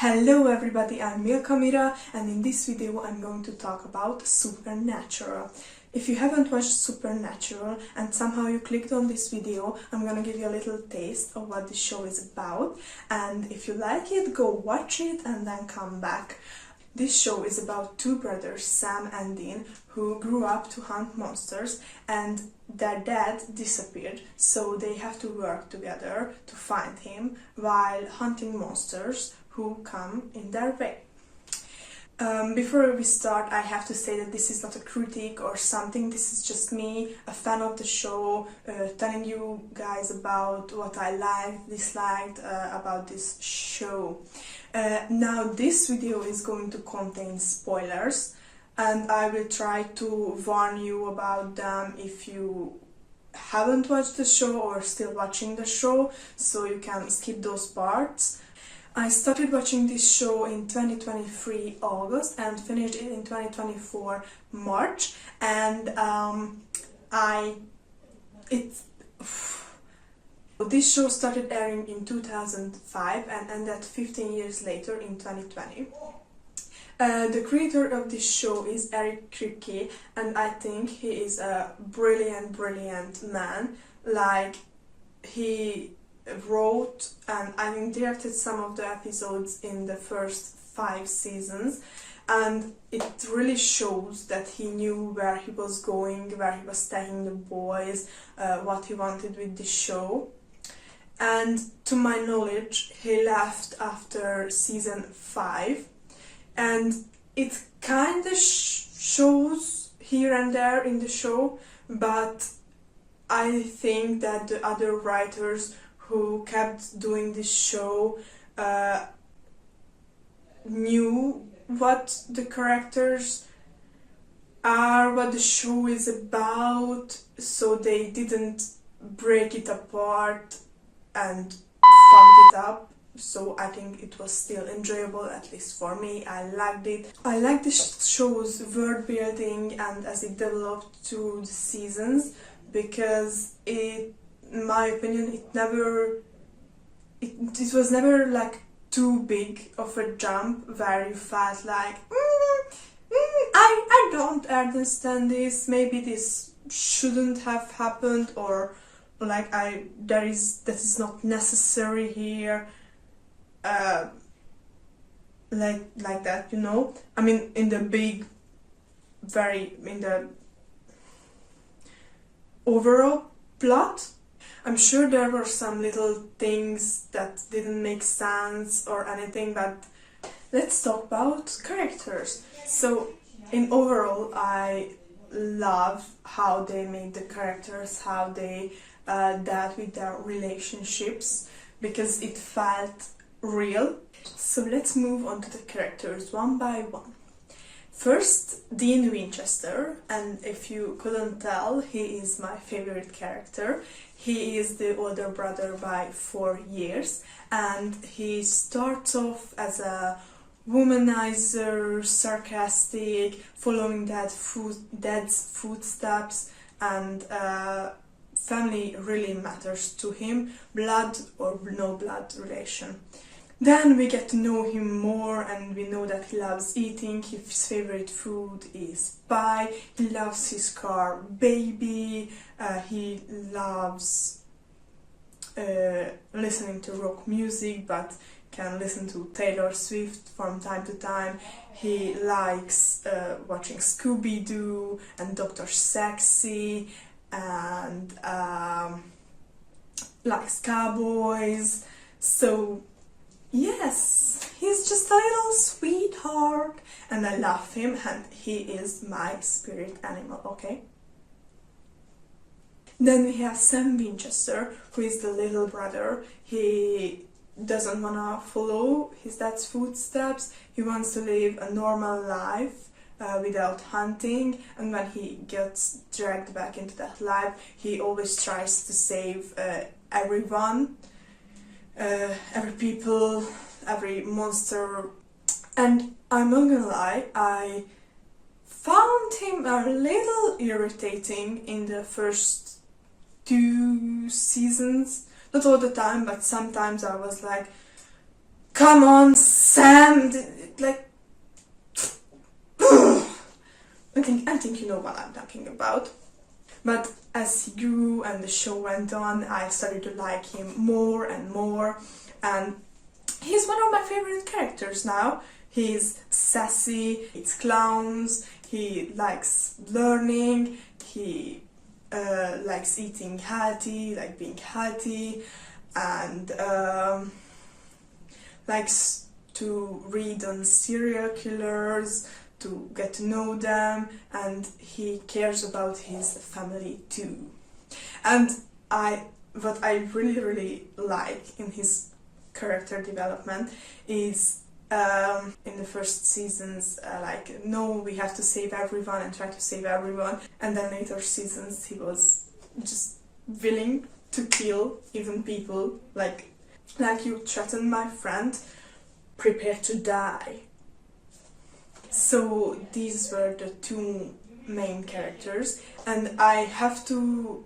Hello everybody, I'm Milka Mira, and in this video I'm going to talk about Supernatural. If you haven't watched Supernatural and somehow you clicked on this video, I'm gonna give you a little taste of what the show is about, and if you like it, go watch it and then come back. This show is about two brothers, Sam and Dean, who grew up to hunt monsters, and their dad disappeared, so they have to work together to find him while hunting monsters who come in their way. Before we start, I have to say that this is not a critique or something. This is just me, a fan of the show, telling you guys about what I liked, disliked about this show. Now this video is going to contain spoilers, and I will try to warn you about them if you haven't watched the show or still watching the show, so you can skip those parts. I started watching this show in 2023 August and finished it in 2024 March, and this show started airing in 2005 and ended 15 years later in 2020. The creator of this show is Eric Kripke, and I think he is a brilliant man. Like, he wrote and I think directed some of the episodes in the first 5 seasons, and it really shows that he knew where he was going, where he was taking the boys, what he wanted with the show. And to my knowledge, he left after season 5, and it kind of shows here and there in the show, but I think that the other writers who kept doing this show knew what the characters are, what the show is about, so they didn't break it apart and fucked it up. So I think it was still enjoyable, at least for me. I liked it. I liked the show's world building and as it developed through the seasons, because in my opinion, it was never like too big of a jump where you felt like I don't understand this, maybe this shouldn't have happened, or like that is not necessary here, like that, you know. I mean, in the overall plot, I'm sure there were some little things that didn't make sense or anything, but let's talk about characters. So, in overall, I love how they made the characters, how they dealt with their relationships, because it felt real. So let's move on to the characters one by one. First, Dean Winchester, and if you couldn't tell, he is my favorite character. He is the older brother by 4 years, and he starts off as a womanizer, sarcastic, following dad's footsteps, and family really matters to him, blood or no blood relation. Then we get to know him more, and we know that he loves eating. His favorite food is pie. He loves his car Baby. He loves listening to rock music, but can listen to Taylor Swift from time to time. He likes watching Scooby-Doo and Dr. Sexy, and likes cowboys. So yes, he's just a little sweetheart, and I love him, and he is my spirit animal, okay? Then we have Sam Winchester, who is the little brother. He doesn't wanna follow his dad's footsteps. He wants to live a normal life without hunting, and when he gets dragged back into that life, he always tries to save everyone. Every people, every monster, and I'm not gonna lie, I found him a little irritating in the first 2 seasons. Not all the time, but sometimes I was like, come on, Sam, like, I think you know what I'm talking about. But as he grew and the show went on, I started to like him more and more, and he's one of my favorite characters now. He's sassy, it's clowns, he likes learning, he likes eating healthy, like being healthy, and likes to read on serial killers, to get to know them, and he cares about his family too. And what I really like in his character development is in the first seasons, like, no, we have to save everyone and try to save everyone, and then later seasons he was just willing to kill even people, like you threaten my friend, prepare to die. So these were the two main characters, and I have to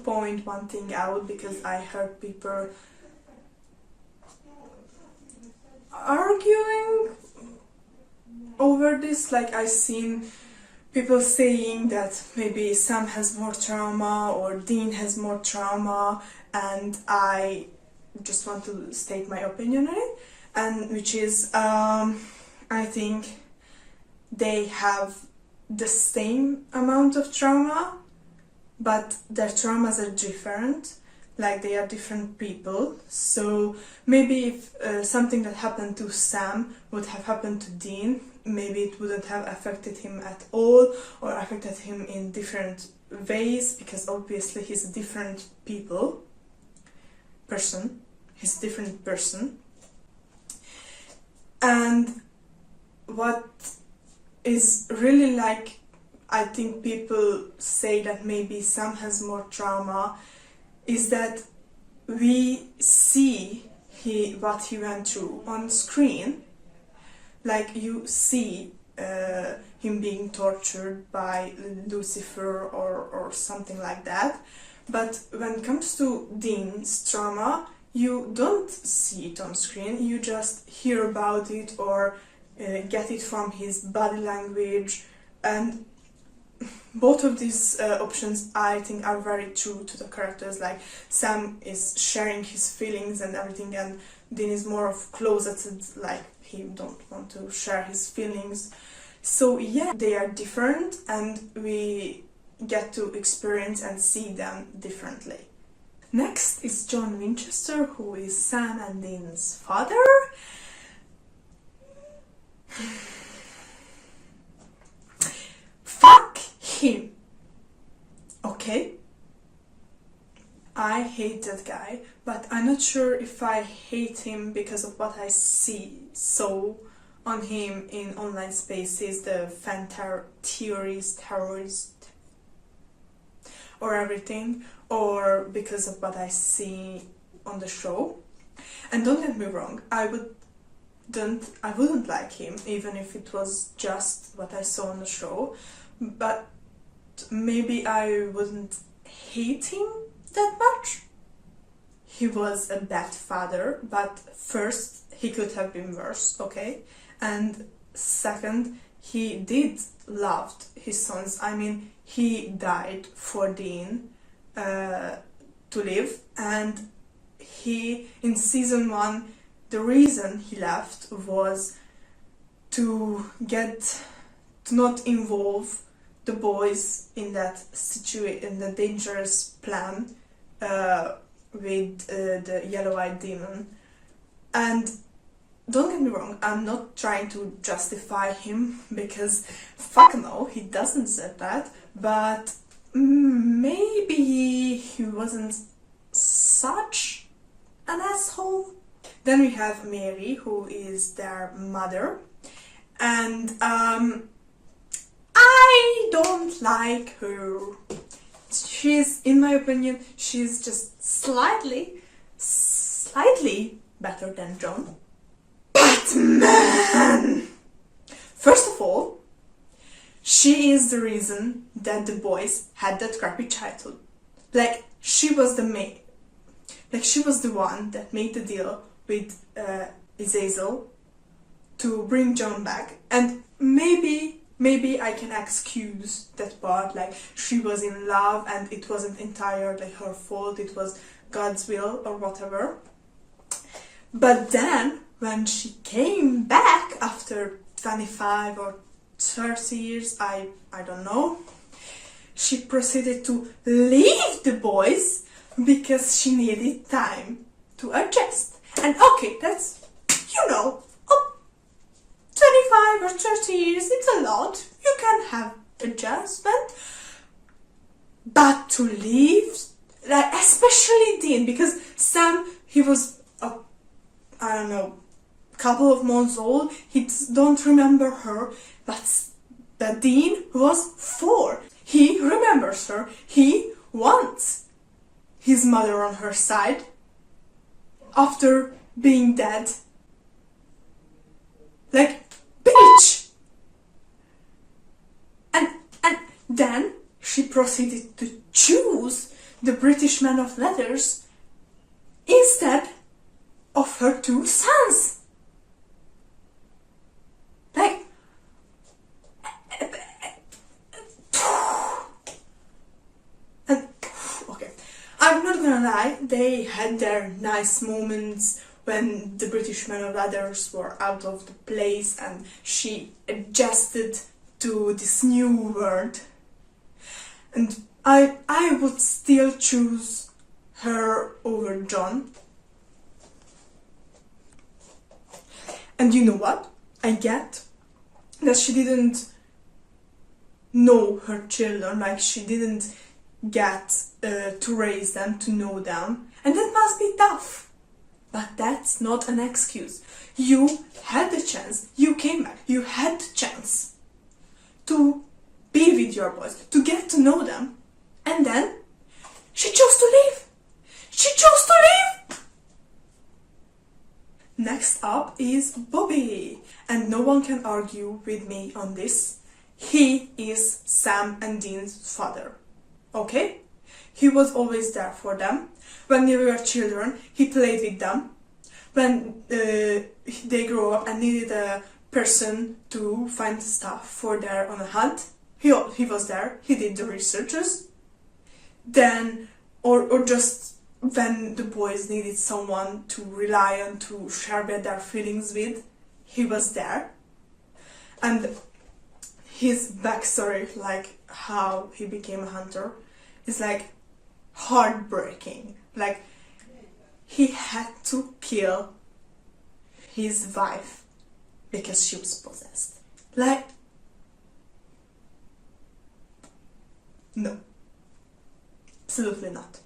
point one thing out, because I heard people arguing over this. Like, I've seen people saying that maybe Sam has more trauma or Dean has more trauma, and I just want to state my opinion on it, and which is I think they have the same amount of trauma, but their traumas are different. Like, they are different people. So maybe if something that happened to Sam would have happened to Dean, maybe it wouldn't have affected him at all, or affected him in different ways, because obviously he's a different person. He's a different person. And what is really, like, I think people say that maybe Sam has more trauma, is that we see what he went through on screen. Like, you see him being tortured by Lucifer or something like that. But when it comes to Dean's trauma, you don't see it on screen, you just hear about it or get it from his body language, and both of these options I think are very true to the characters. Like, Sam is sharing his feelings and everything, and Dean is more of closeted, like he don't want to share his feelings. So yeah, they are different, and we get to experience and see them differently. Next is John Winchester, who is Sam and Dean's father. Fuck him. Okay? I hate that guy, but I'm not sure if I hate him because of what I saw on him in online spaces, the fan theories, terrorist, or everything, or because of what I see on the show. And don't get me wrong, I wouldn't like him even if it was just what I saw on the show, but maybe I wouldn't hate him that much. He was a bad father, but first, he could have been worse, okay? And second, he did loved his sons. I mean, he died for Dean to live, and he, in season 1, the reason he left was to not involve the boys in that in the dangerous plan with the yellow-eyed demon. And don't get me wrong, I'm not trying to justify him, because fuck no, he doesn't say that, but maybe he wasn't such an asshole. Then we have Mary, who is their mother, and I don't like her. She's, in my opinion, she's just slightly better than John. But man! First of all, she is the reason that the boys had that crappy childhood. Like, she was the one that made the deal with Hazel to bring John back, and maybe I can excuse that part, like she was in love and it wasn't entirely her fault, it was God's will or whatever. But then when she came back after 25 or 30 years, I don't know, she proceeded to leave the boys because she needed time to adjust. And okay, that's, 25 or 30 years, it's a lot. You can have adjustment. But to leave, like, especially Dean, because Sam, he was, couple of months old. He don't remember her, but Dean was 4. He remembers her. He wants his mother on her side after being dead. Like, bitch! And then she proceeded to choose the British man of letters instead of her 2 sons. Like, and okay, I'm not gonna lie, they had their nice moments when the British men of letters were out of the place and she adjusted to this new world. And I would still choose her over John. And you know what? I get that she didn't know her children, like she didn't get to raise them, to know them, and that must be tough. But that's not an excuse. You had the chance, you came back, you had the chance to be with your boys, to get to know them, and then she chose to leave. She chose to leave! Next up is Bobby, and no one can argue with me on this. He is Sam and Dean's father, okay? He was always there for them. When they were children, he played with them. When they grew up and needed a person to find stuff for their on a hunt, he was there. He did the researches. Then, or just when the boys needed someone to rely on, to share their feelings with, he was there. And his backstory, like how he became a hunter, is like heartbreaking. Like, he had to kill his wife because she was possessed. Like, no, absolutely not.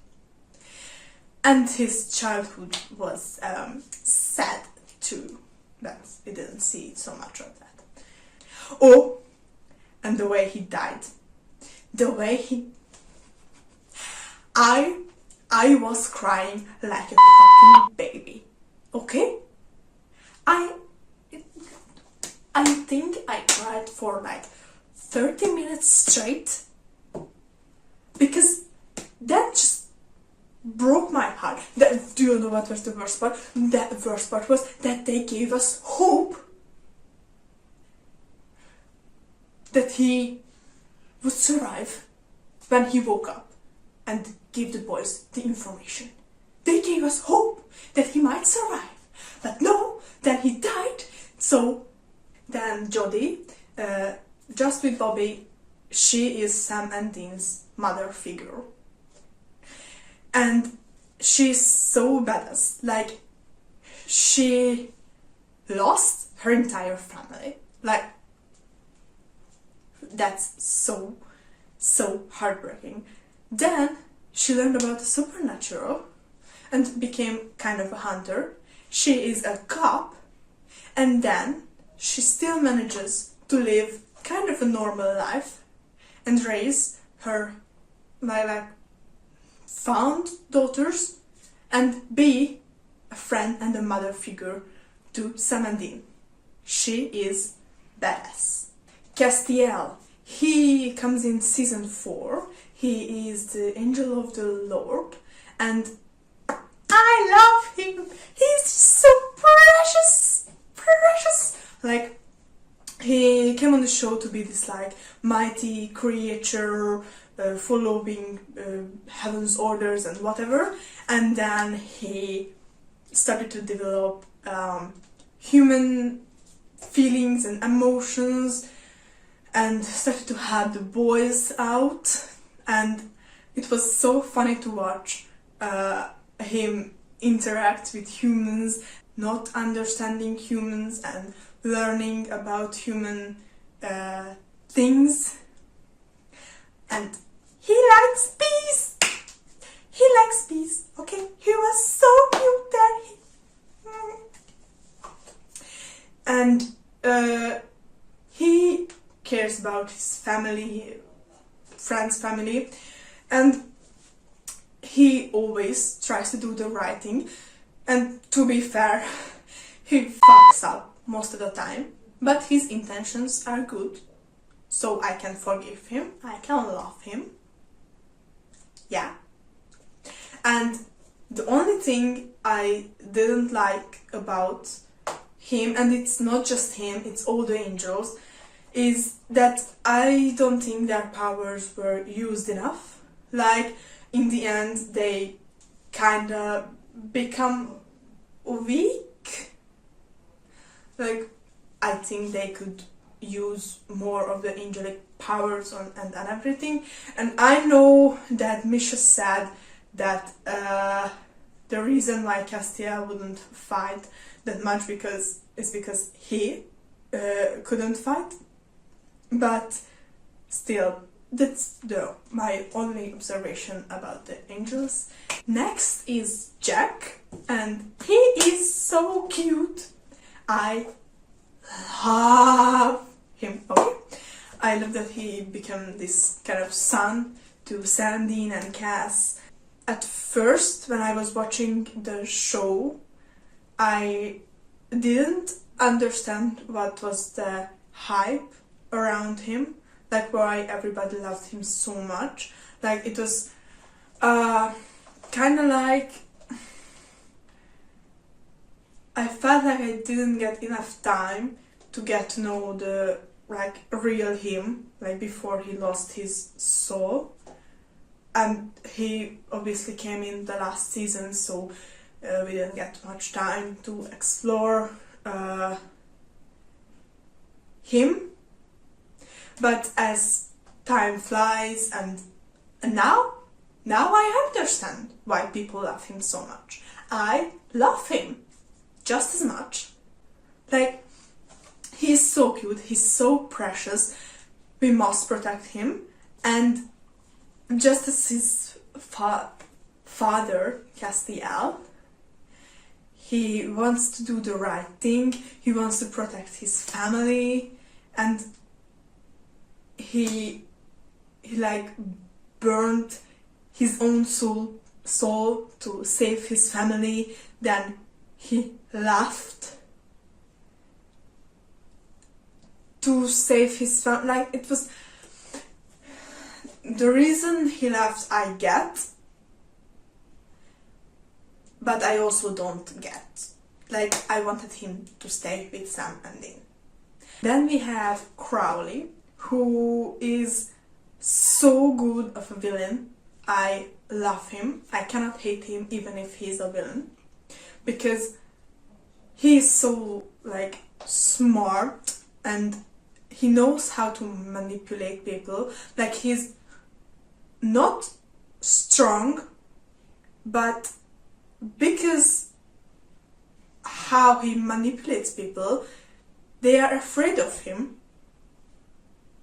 And his childhood was sad too, but we didn't see so much of that. Oh, and the way he died. The way he... I was crying like a fucking baby, okay? I think I cried for like 30 minutes straight, because that just broke my heart. Do you know what was the worst part? The worst part was that they gave us hope that he would survive when he woke up and gave the boys the information. They gave us hope that he might survive. But no, then he died. So then Jody, just with Bobby, she is Sam and Dean's mother figure. And she's so badass. Like, she lost her entire family. Like, that's so heartbreaking. Then she learned about the supernatural and became kind of a hunter. She is a cop, and then she still manages to live kind of a normal life and raise her found daughters and be a friend and a mother figure to Sam and Dean. She is badass. Castiel, he comes in season 4. He is the angel of the Lord, and I love him. He's so precious. him on the show to be this like mighty creature, following heaven's orders and whatever, and then he started to develop human feelings and emotions and started to help the boys out, and it was so funny to watch him interact with humans, not understanding humans and learning about human things. And he likes bees! He likes bees, okay? He was so cute there. And he cares about his family, friends' family, and he always tries to do the right thing. And to be fair, he fucks up most of the time, but his intentions are good, so I can forgive him, I can love him. Yeah. And the only thing I didn't like about him, and it's not just him, it's all the angels, is that I don't think their powers were used enough. Like, in the end, they kinda become weak. Like, I think they could use more of the angelic powers and everything. And I know that Misha said that the reason why Castiel wouldn't fight that much because he couldn't fight. But still, that's my only observation about the angels. Next is Jack, and he is so cute. I love him. Okay, I love that he became this kind of son to Sandine and Cass. At first, when I was watching the show, I didn't understand what was the hype around him, like why everybody loved him so much. Like, it was kind of like I felt like I didn't get enough time to get to know the like real him, like before he lost his soul. And he obviously came in the last season, so we didn't get much time to explore him. But as time flies, and now I understand why people love him so much. I love him just as much. Like, he's so cute, he's so precious, we must protect him. And just as his father, Castiel, he wants to do the right thing, he wants to protect his family, and he like burned his own soul to save his family. Then he left to save his family. Like, it was the reason he left, I get, but I also don't get. Like, I wanted him to stay with Sam and Dean. Then we have Crowley, who is so good of a villain. I love him. I cannot hate him even if he's a villain, because he is so like smart and he knows how to manipulate people. Like, he's not strong, but because how he manipulates people, they are afraid of him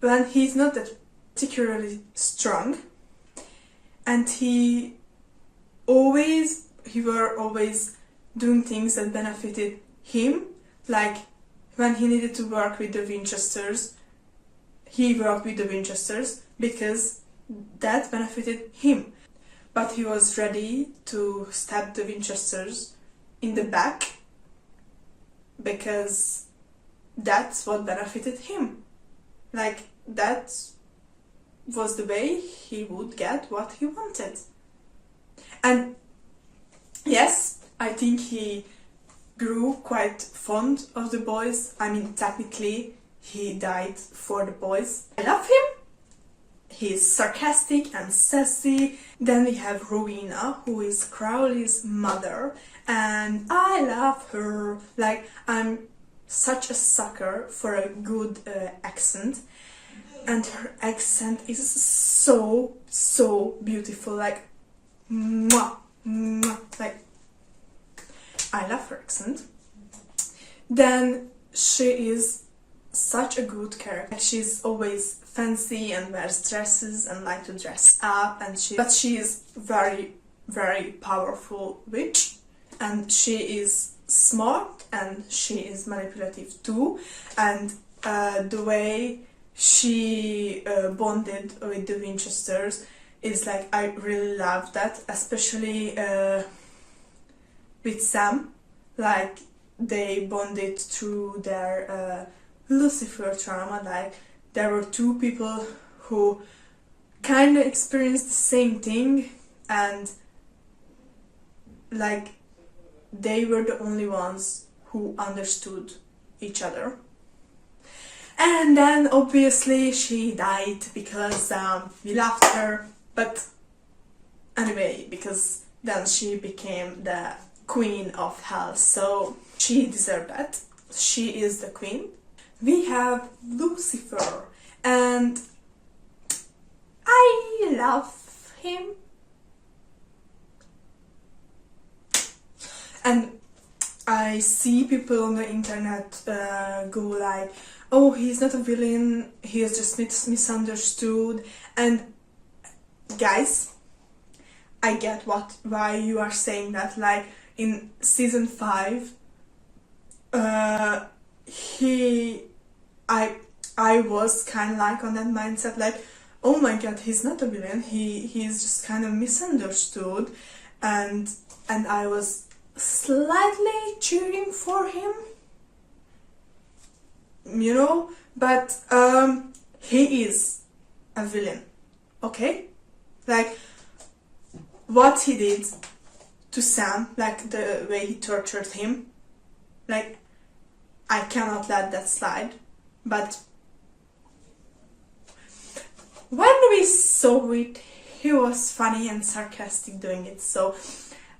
when he's not that particularly strong. And he were always doing things that benefited him. Like, when he needed to work with the Winchesters, he worked with the Winchesters because that benefited him. But he was ready to stab the Winchesters in the back because that's what benefited him. Like, that was the way he would get what he wanted. And yes, I think he grew quite fond of the boys. I mean, technically, he died for the boys. I love him. He's sarcastic and sassy. Then we have Rowena, who is Crowley's mother, and I love her. Like, I'm such a sucker for a good accent, and her accent is so beautiful. Like, mwah, mwah. Like, I love her accent. Then she is such a good character. She's always fancy and wears dresses and like to dress up, and but she is very powerful witch, and she is smart and she is manipulative too, and the way she bonded with the Winchesters is like, I really love that, especially with Sam. Like, they bonded through their Lucifer trauma. Like, there were two people who kind of experienced the same thing, and like, they were the only ones who understood each other. And then obviously she died because we loved her, but anyway, because then she became the queen of hell, so she deserved that. She is the queen. We have Lucifer, and I love him. And I see people on the internet go like, oh, he's not a villain, he is just misunderstood. And guys, I get why you are saying that. Like, in season 5, I was kind of like on that mindset, like, oh my god, he's not a villain, he's just kind of misunderstood, and I was slightly cheering for him, you know, but he is a villain, okay? Like, what he did to Sam, like the way he tortured him, like, I cannot let that slide. But when we saw it, he was funny and sarcastic doing it, so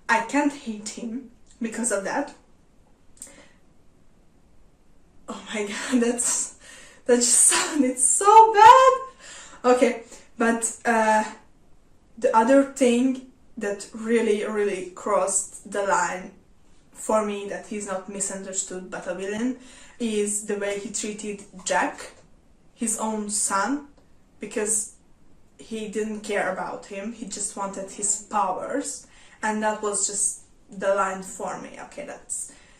I can't hate him because of that. Oh my god, that just sounded so bad. Okay, but the other thing that really crossed the line for me, that he's not misunderstood but a villain, is the way he treated Jack, his own son, because he didn't care about him, he just wanted his powers, and that was just the line for me. Okay,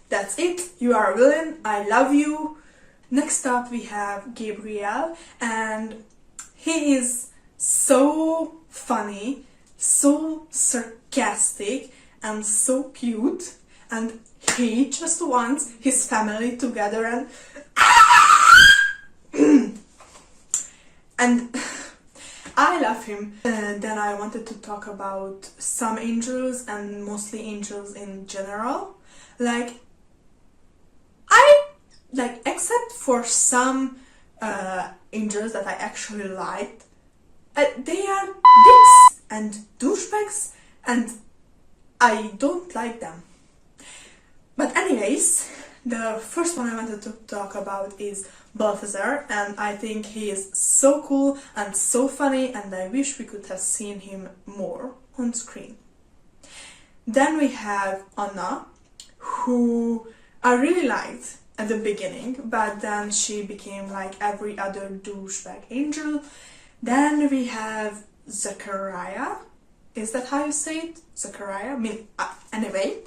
that's it. You are a villain, I love you. Next up we have Gabriel, and he is so funny, so sarcastic, and so cute, and he just wants his family together, and and I love him. Then I wanted to talk about some angels, and mostly angels in general. Like, except for some angels that I actually liked, they are dicks and douchebags, and I don't like them. But anyways, the first one I wanted to talk about is Balthazar, and I think he is so cool and so funny, and I wish we could have seen him more on screen. Then we have Anna, who I really liked at the beginning, but then she became like every other douchebag angel. Then we have Zachariah. Is that how you say it? Zachariah? I mean, anyway.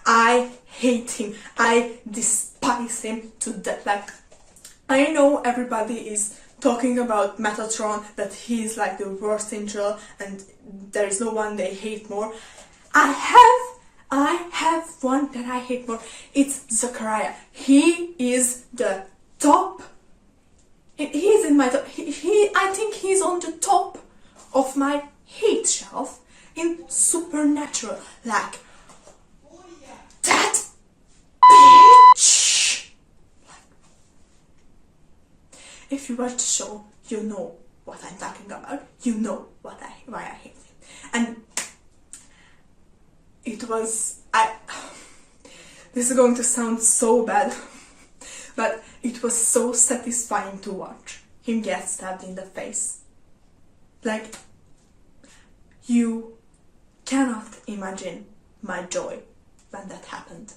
I hate him. I despise him to death. Like, I know everybody is talking about Metatron, that he's like the worst angel and there is no one they hate more. I have one that I hate more. It's Zachariah. He is the top. He's in my top. I think he's on the top of my hate shelf in Supernatural. Like, if you watch the show, you know what I'm talking about. You know why I hate him. And it was... This is going to sound so bad, but it was so satisfying to watch him get stabbed in the face. Like, you cannot imagine my joy when that happened.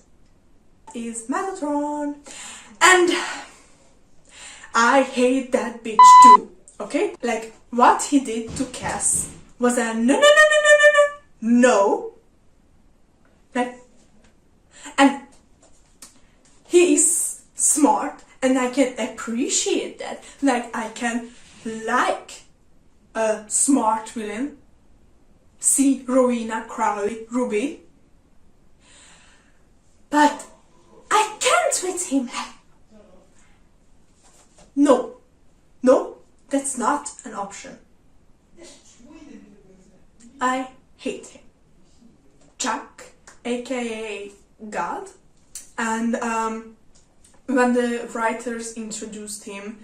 Is Metatron, and I hate that bitch too, okay? Like, what he did to Cass was a no. Like, and he is smart, and I can appreciate that. Like, I can like a smart villain. See Rowena, Crowley, Ruby. But I can't with him. No, that's not an option. I hate him. Chuck, aka God, and when the writers introduced him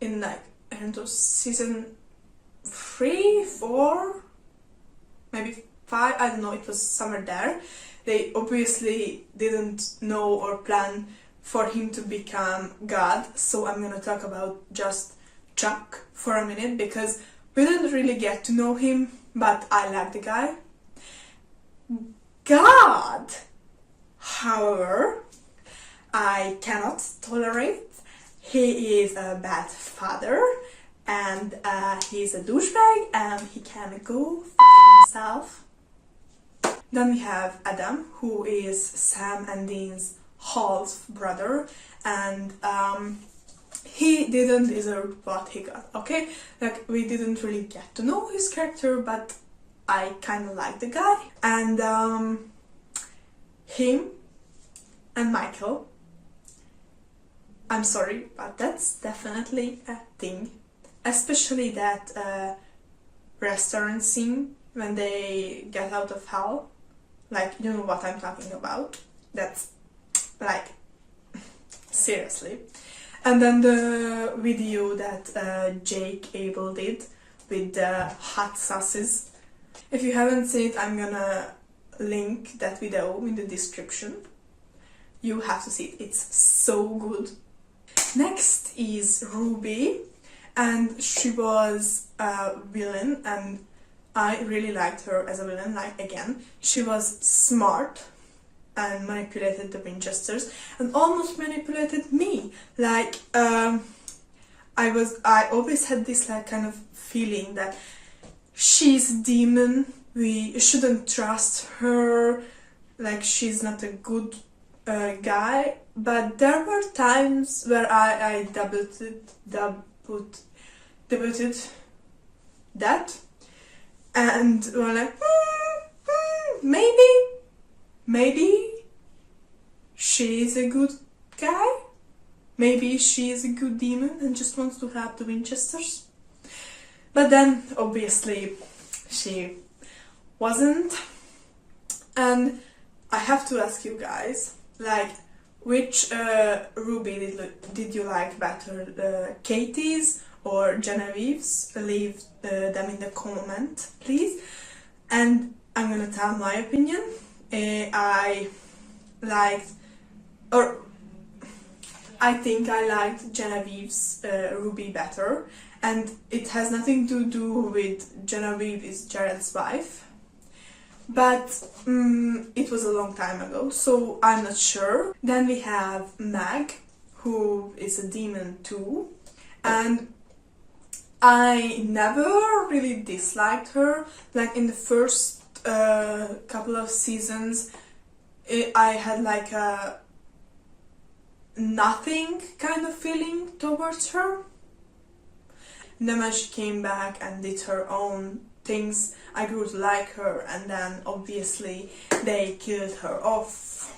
in, like, I don't know, season 3, 4, maybe 5, I don't know, it was somewhere there. They obviously didn't know or plan for him to become God, so I'm gonna talk about just Chuck for a minute, because we didn't really get to know him, but I like the guy. God, however, I cannot tolerate. He is a bad father, and he's a douchebag, and he can go fuck himself. Then we have Adam, who is Sam and Dean's half brother, and he didn't deserve what he got, okay? Like, we didn't really get to know his character, but I kind of like the guy. And him and Michael, I'm sorry, but that's definitely a thing. Especially that restaurant scene when they get out of hell. Like, you know what I'm talking about. That's, like, seriously. And then the video that Jake Abel did with the hot sauces. If you haven't seen it, I'm gonna link that video in the description. You have to see it. It's so good. Next is Ruby, and she was a villain, and I really liked her as a villain. Like, again, she was smart and manipulated the Winchesters and almost manipulated me. Like, I always had this, like, kind of feeling that she's a demon, we shouldn't trust her, like, she's not a good guy. But there were times where I debuted that, and were like, maybe she's a good guy, maybe she is a good demon and just wants to help the Winchesters. But then obviously she wasn't. And I have to ask you guys, like, which Ruby did you like better, Katie's or Genevieve's? Leave them in the comment, please. And I'm gonna tell my opinion. I think I liked Genevieve's Ruby better, and it has nothing to do with Genevieve is Jared's wife. But it was a long time ago, so I'm not sure. Then we have Mag, who is a demon too, and I never really disliked her. Like, in the first couple of seasons, I had like a nothing kind of feeling towards her. And then when she came back and did her own things, I grew to like her, and then obviously they killed her off.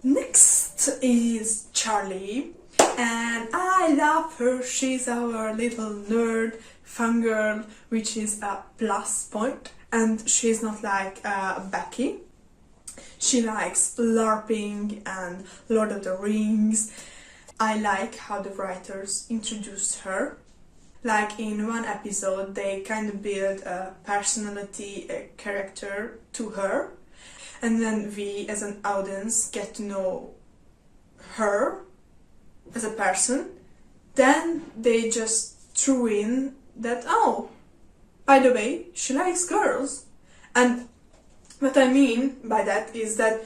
Next is Charlie, and I love her. She's our little nerd fangirl, which is a plus point, and she's not like Becky. She likes LARPing and Lord of the Rings. I like how the writers introduced her. Like in one episode, they kind of build a personality, a character to her, and then we as an audience get to know her as a person. Then they just threw in that, oh, by the way, she likes girls. And what I mean by that is that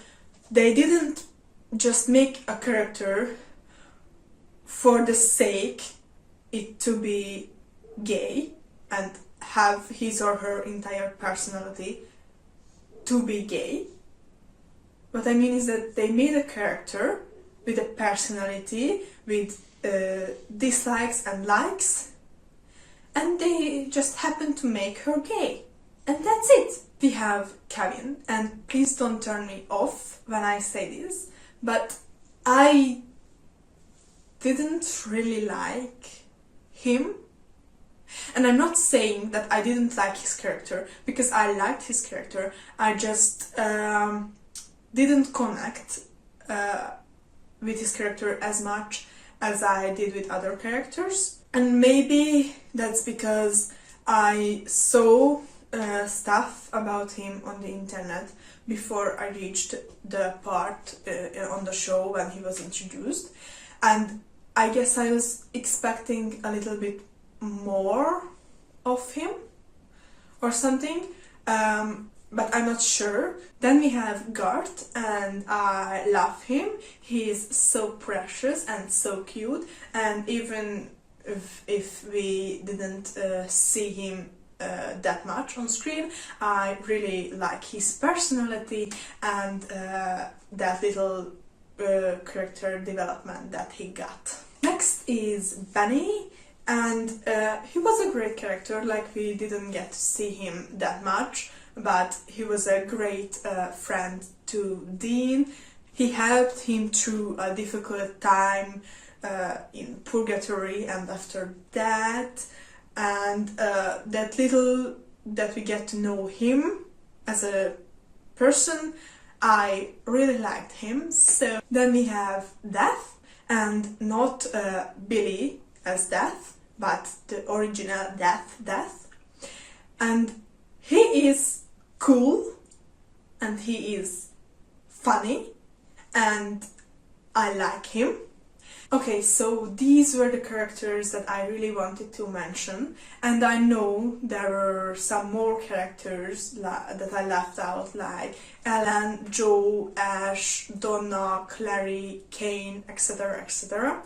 they didn't just make a character for the sake it to be gay and have his or her entire personality to be gay. What I mean is that they made a character with a personality, with dislikes and likes, and they just happened to make her gay. And that's it. We have Kevin, and please don't turn me off when I say this, but I didn't really like him. And I'm not saying that I didn't like his character, because I liked his character. I just didn't connect with his character as much as I did with other characters. And maybe that's because I saw stuff about him on the internet before I reached the part on the show when he was introduced. And I guess I was expecting a little bit more of him or something, but I'm not sure. Then we have Garth, and I love him. He's so precious and so cute, and even if we didn't see him that much on screen, I really like his personality and that little character development that he got. Next is Benny, and he was a great character. Like, we didn't get to see him that much, but he was a great friend to Dean. He helped him through a difficult time in purgatory and after that, and that little that we get to know him as a person, I really liked him. So then we have Death, and not Billy as Death, but the original Death. And he is cool, and he is funny, and I like him. Okay, so these were the characters that I really wanted to mention, and I know there were some more characters that I left out, like Ellen, Joe, Ash, Donna, Clary, Kane, etc, etc.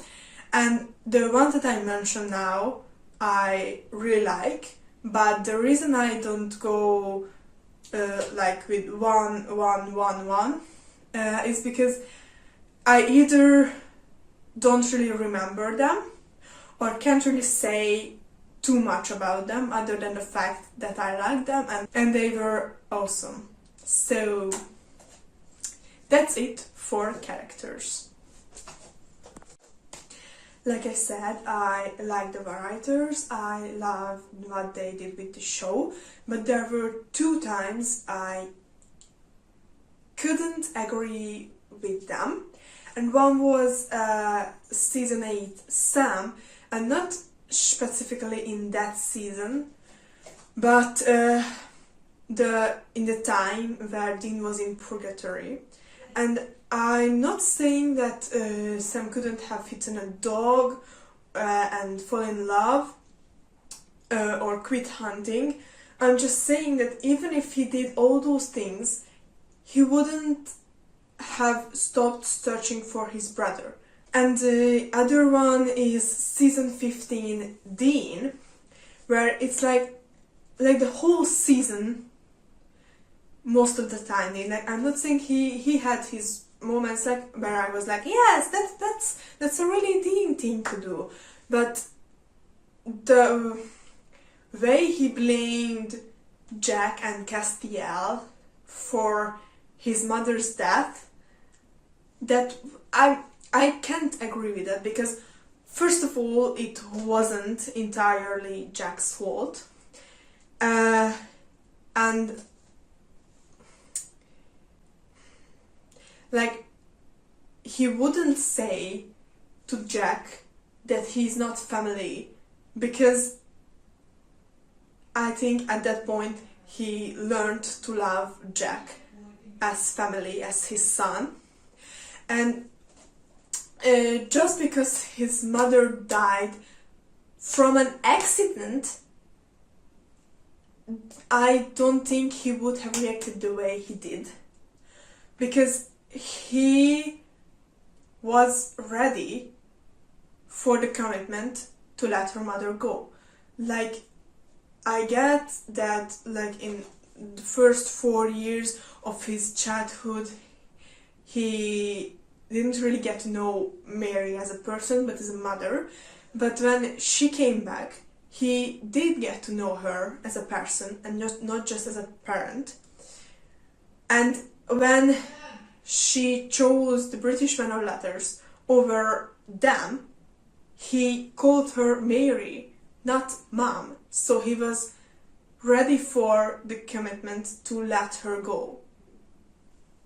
And the ones that I mentioned now, I really like, but the reason I don't go like with one is because I either don't really remember them or can't really say too much about them other than the fact that I like them and they were awesome. So that's it for characters. Like I said, I like the writers, I love what they did with the show, but there were 2 times I couldn't agree with them. And one was season 8 Sam, and not specifically in that season, but in the time where Dean was in purgatory. And I'm not saying that Sam couldn't have hidden a dog and fall in love or quit hunting. I'm just saying that even if he did all those things, he wouldn't have stopped searching for his brother. And the other one is season 15 Dean, where it's like the whole season, most of the time, like, I'm not saying he had his moments like where I was like, yes, that's a really Dean thing to do, but the way he blamed Jack and Castiel for his mother's death, that I can't agree with that, because first of all, it wasn't entirely Jack's fault, and like, he wouldn't say to Jack that he's not family, because I think at that point he learned to love Jack as family, as his son. And just because his mother died from an accident, I don't think he would have reacted the way he did. Because he was ready for the commitment to let her mother go. Like, I get that, like, in the first 4 years of his childhood, he didn't really get to know Mary as a person, but as a mother. But when she came back, he did get to know her as a person and not just as a parent. And when she chose the British Men of Letters over them, he called her Mary, not Mom. So he was ready for the commitment to let her go.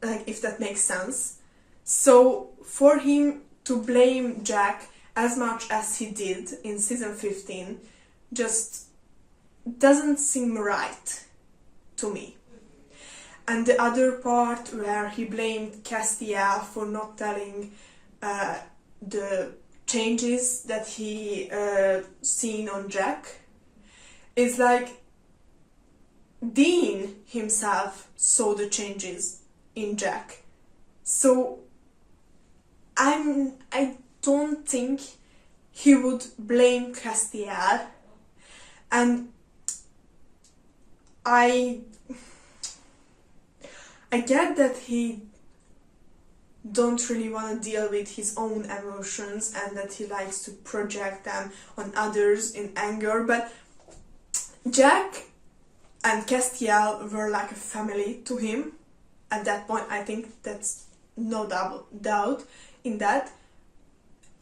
Like, if that makes sense. So for him to blame Jack as much as he did in season 15 just doesn't seem right to me. And the other part where he blamed Castiel for not telling the changes that he seen on Jack is like Dean himself saw the changes in Jack. So I don't think he would blame Castiel, and I get that he don't really want to deal with his own emotions and that he likes to project them on others in anger, but Jack and Castiel were like a family to him at that point. I think that's no doubt in that.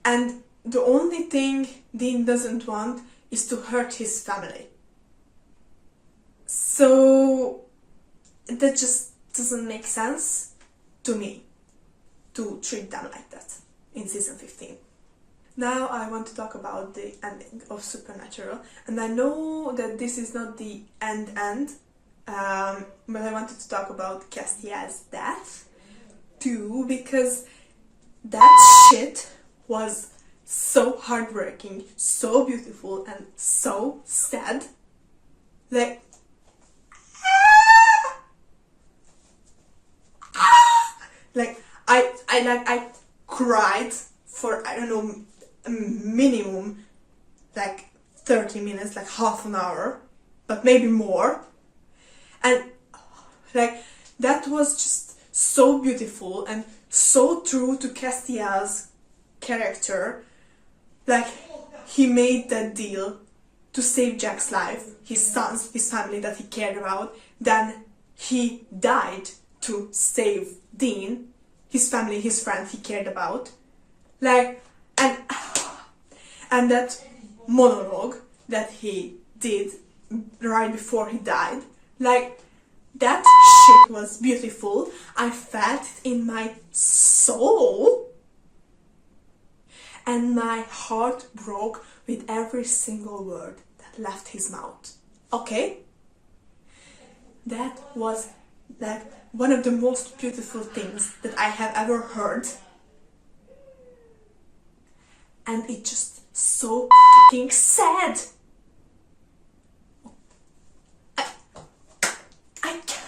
And the only thing Dean doesn't want is to hurt his family. So that just doesn't make sense to me to treat them like that in season 15. Now I want to talk about the ending of Supernatural, and I know that this is not the end, but I wanted to talk about Castiel's death too, because that shit was so heartbreaking, so beautiful, and so sad. Like, I cried for, I don't know, a minimum like 30 minutes, like half an hour, but maybe more. And like, that was just so beautiful and so true to Castiel's character. Like, he made that deal to save Jack's life, his sons, his family that he cared about. Then he died to save Dean, his family, his friend he cared about. Like, and that monologue that he did right before he died, like, that shit was beautiful. I felt it in my soul, and my heart broke with every single word that left his mouth. Okay? That was like one of the most beautiful things that I have ever heard. And it just so fucking sad. I can't.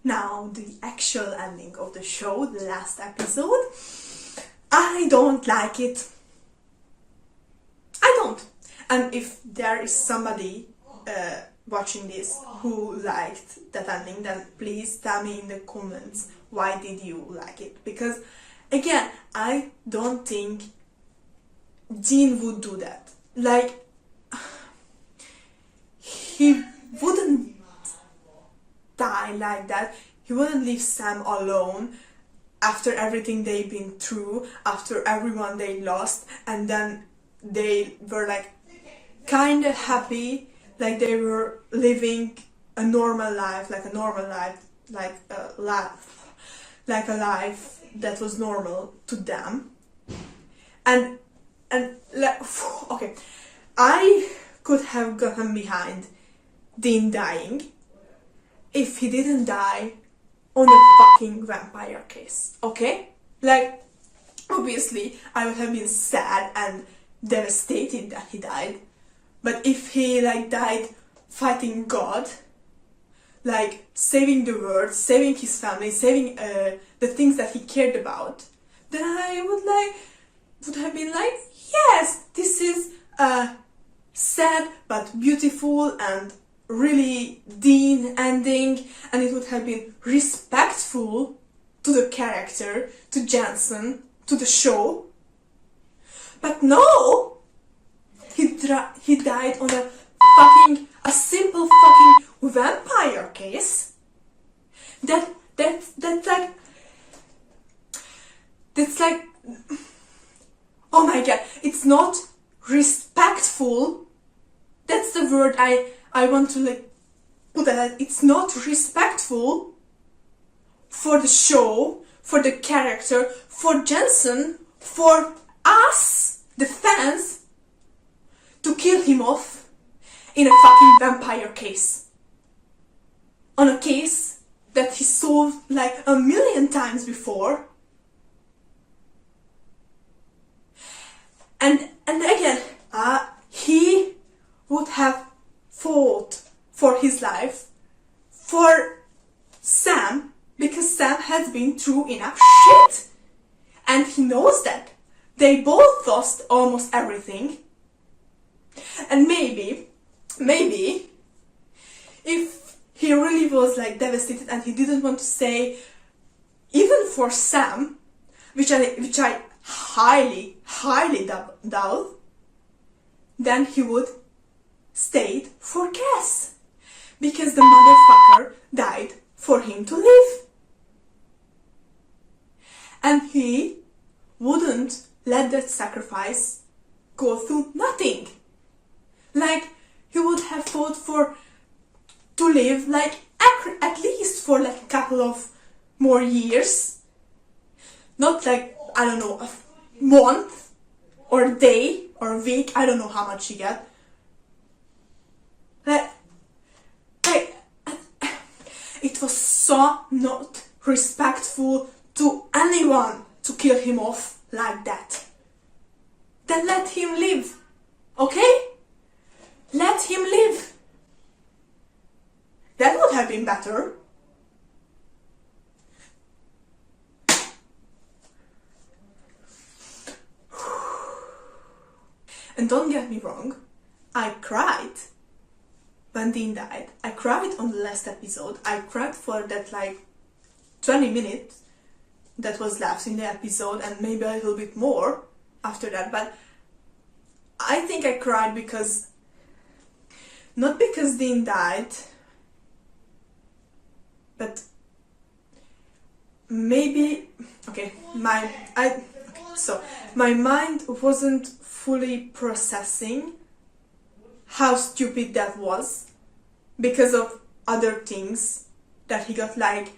Now, the actual ending of the show, the last episode, I don't like it. I don't. And if there is somebody watching this who liked that ending, then please tell me in the comments why did you like it. Because, again, I don't think Dean would do that. Like, he wouldn't die like that. He wouldn't leave Sam alone after everything they've been through, after everyone they lost, and then they were like kind of happy, like they were living a normal life, like a life that was normal to them. And And like, okay, I could have gotten behind Dean dying if he didn't die on a fucking vampire case, okay? Like, obviously, I would have been sad and devastated that he died, but if he, like, died fighting God, like, saving the world, saving his family, saving the things that he cared about, then I would have been like, yes, this is a sad but beautiful and really Dean ending, and it would have been respectful to the character, to Jensen, to the show. But no, he died on a simple fucking vampire case. That's like, oh my god, it's not respectful. That's the word I want to like put that. It's not respectful for the show, for the character, for Jensen, for us, the fans, to kill him off in a fucking vampire case. On a case that he solved like 1,000,000 times before. And again, he would have fought for his life, for Sam, because Sam has been through enough shit. And he knows that. They both lost almost everything. And maybe, if he really was like devastated and he didn't want to say, even for Sam, which I highly doubt, then he would stayed for Cass, because the motherfucker died for him to live, and he wouldn't let that sacrifice go through nothing. Like, he would have fought to live like at least for like a couple of more years, not like, I don't know, a month or a day or a week. I don't know how much he got. It was so not respectful to anyone to kill him off like that. Then let him live, okay? Let him live. That would have been better. And don't get me wrong, I cried when Dean died. I cried on the last episode. I cried for that like 20 minutes that was left in the episode, and maybe a little bit more after that. But I think I cried because, not because Dean died, but maybe, my mind wasn't fully processing how stupid that was because of other things that he got, like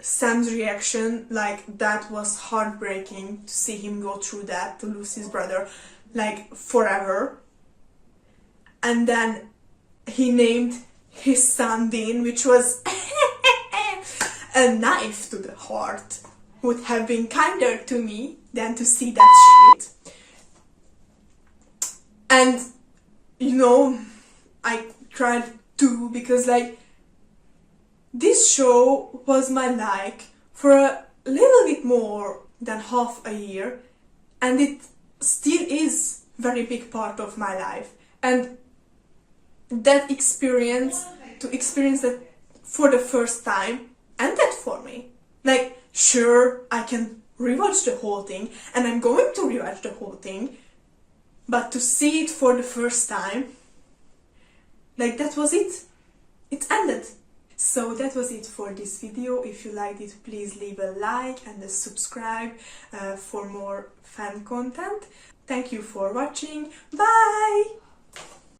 Sam's reaction, like that was heartbreaking to see him go through that, to lose his brother like forever. And then he named his son Dean, which was a knife to the heart. Would have been kinder to me than to see that shit. And you know, I cried too because like this show was my life for a little bit more than half a year, and it still is a very big part of my life. And that experience, to experience that for the first time, ended for me. Like, sure, I can rewatch the whole thing, and I'm going to rewatch the whole thing, but to see it for the first time, like, that was it. It ended. So that was it for this video. If you liked it, please leave a like and a subscribe for more fan content. Thank you for watching. Bye!